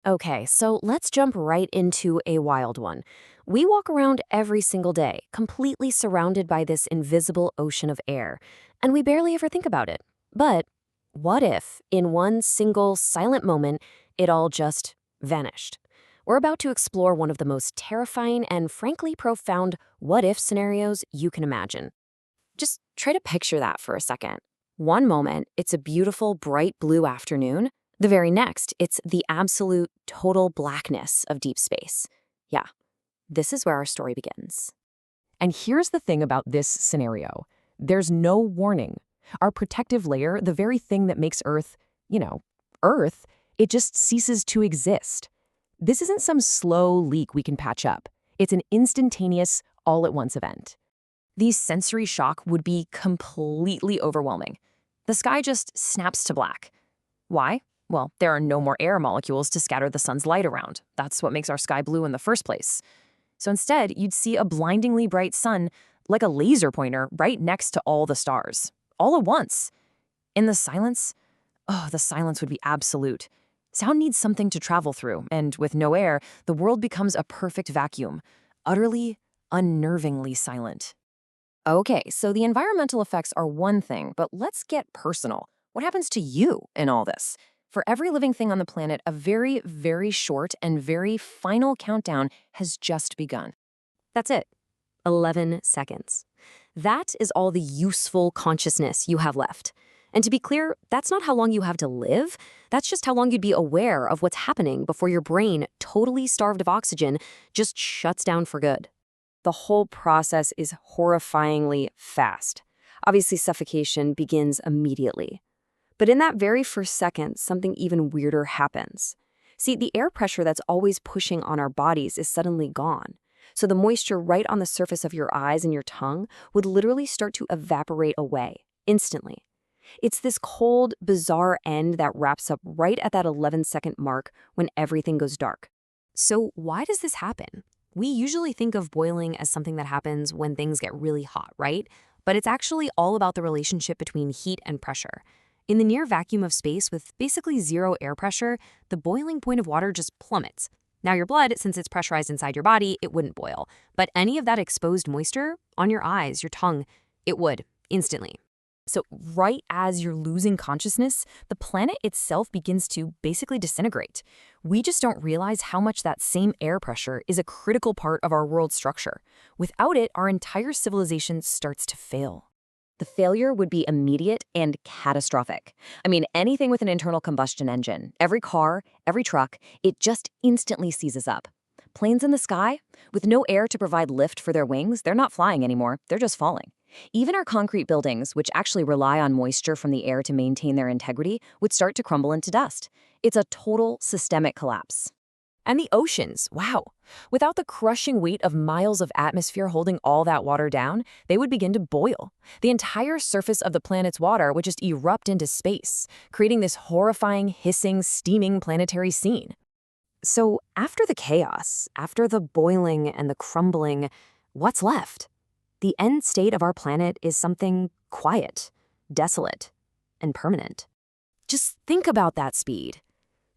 Okay, so let's jump right into a wild one. We walk around every single day, completely surrounded by this invisible ocean of air, and we barely ever think about it. But what if, in one single silent moment, it all just vanished? We're about to explore one of the most terrifying and frankly profound what if scenarios you can imagine. Just try to picture that for a second. One moment, it's a beautiful, bright blue afternoon. The very next, it's the absolute, total blackness of deep space. Yeah, this is where our story begins. And here's the thing about this scenario. There's no warning. Our protective layer, the very thing that makes Earth, Earth, it just ceases to exist. This isn't some slow leak we can patch up. It's an instantaneous, all-at-once event. The sensory shock would be completely overwhelming. The sky just snaps to black. Why? Well, there are no more air molecules to scatter the sun's light around. That's what makes our sky blue in the first place. So instead, you'd see a blindingly bright sun, like a laser pointer, right next to all the stars, all at once. In the silence, the silence would be absolute. Sound needs something to travel through, and with no air, the world becomes a perfect vacuum, utterly, unnervingly silent. Okay, so the environmental effects are one thing, but let's get personal. What happens to you in all this? For every living thing on the planet, a very, very short and very final countdown has just begun. That's it. 11 seconds. That is all the useful consciousness you have left. And to be clear, that's not how long you have to live. That's just how long you'd be aware of what's happening before your brain, totally starved of oxygen, just shuts down for good. The whole process is horrifyingly fast. Obviously, suffocation begins immediately. But in that very first second, something even weirder happens. See, the air pressure that's always pushing on our bodies is suddenly gone. So the moisture right on the surface of your eyes and your tongue would literally start to evaporate away, instantly. It's this cold, bizarre end that wraps up right at that 11-second mark when everything goes dark. So why does this happen? We usually think of boiling as something that happens when things get really hot, right? But it's actually all about the relationship between heat and pressure. In the near vacuum of space with basically zero air pressure, the boiling point of water just plummets. Now your blood, since it's pressurized inside your body, it wouldn't boil. But any of that exposed moisture on your eyes, your tongue, it would, instantly. So right as you're losing consciousness, the planet itself begins to basically disintegrate. We just don't realize how much that same air pressure is a critical part of our world structure. Without it, our entire civilization starts to fail. The failure would be immediate and catastrophic. I mean, anything with an internal combustion engine, every car, every truck, it just instantly seizes up. Planes in the sky, with no air to provide lift for their wings, they're not flying anymore, they're just falling. Even our concrete buildings, which actually rely on moisture from the air to maintain their integrity, would start to crumble into dust. It's a total systemic collapse. And the oceans, wow. Without the crushing weight of miles of atmosphere holding all that water down, they would begin to boil. The entire surface of the planet's water would just erupt into space, creating this horrifying, hissing, steaming planetary scene. So after the chaos, after the boiling and the crumbling, what's left? The end state of our planet is something quiet, desolate, and permanent. Just think about that speed.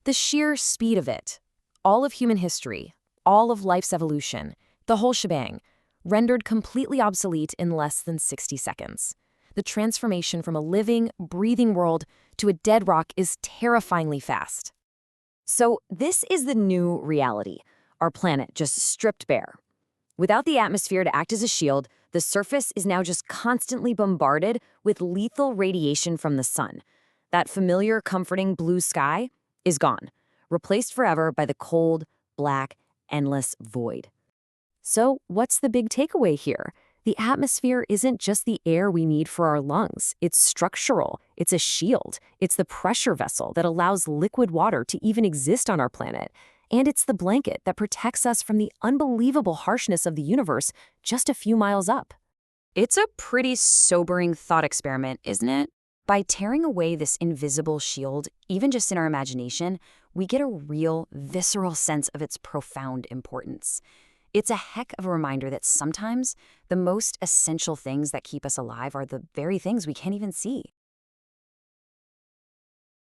The sheer speed of it. All of human history, all of life's evolution, the whole shebang, rendered completely obsolete in less than 60 seconds. The transformation from a living, breathing world to a dead rock is terrifyingly fast. So this is the new reality. Our planet just stripped bare. Without the atmosphere to act as a shield, the surface is now just constantly bombarded with lethal radiation from the sun. That familiar, comforting blue sky is gone, replaced forever by the cold, black, endless void. So what's the big takeaway here? The atmosphere isn't just the air we need for our lungs. It's structural. It's a shield. It's the pressure vessel that allows liquid water to even exist on our planet. And it's the blanket that protects us from the unbelievable harshness of the universe just a few miles up. It's a pretty sobering thought experiment, isn't it? By tearing away this invisible shield, even just in our imagination, we get a real, visceral sense of its profound importance. It's a heck of a reminder that sometimes the most essential things that keep us alive are the very things we can't even see.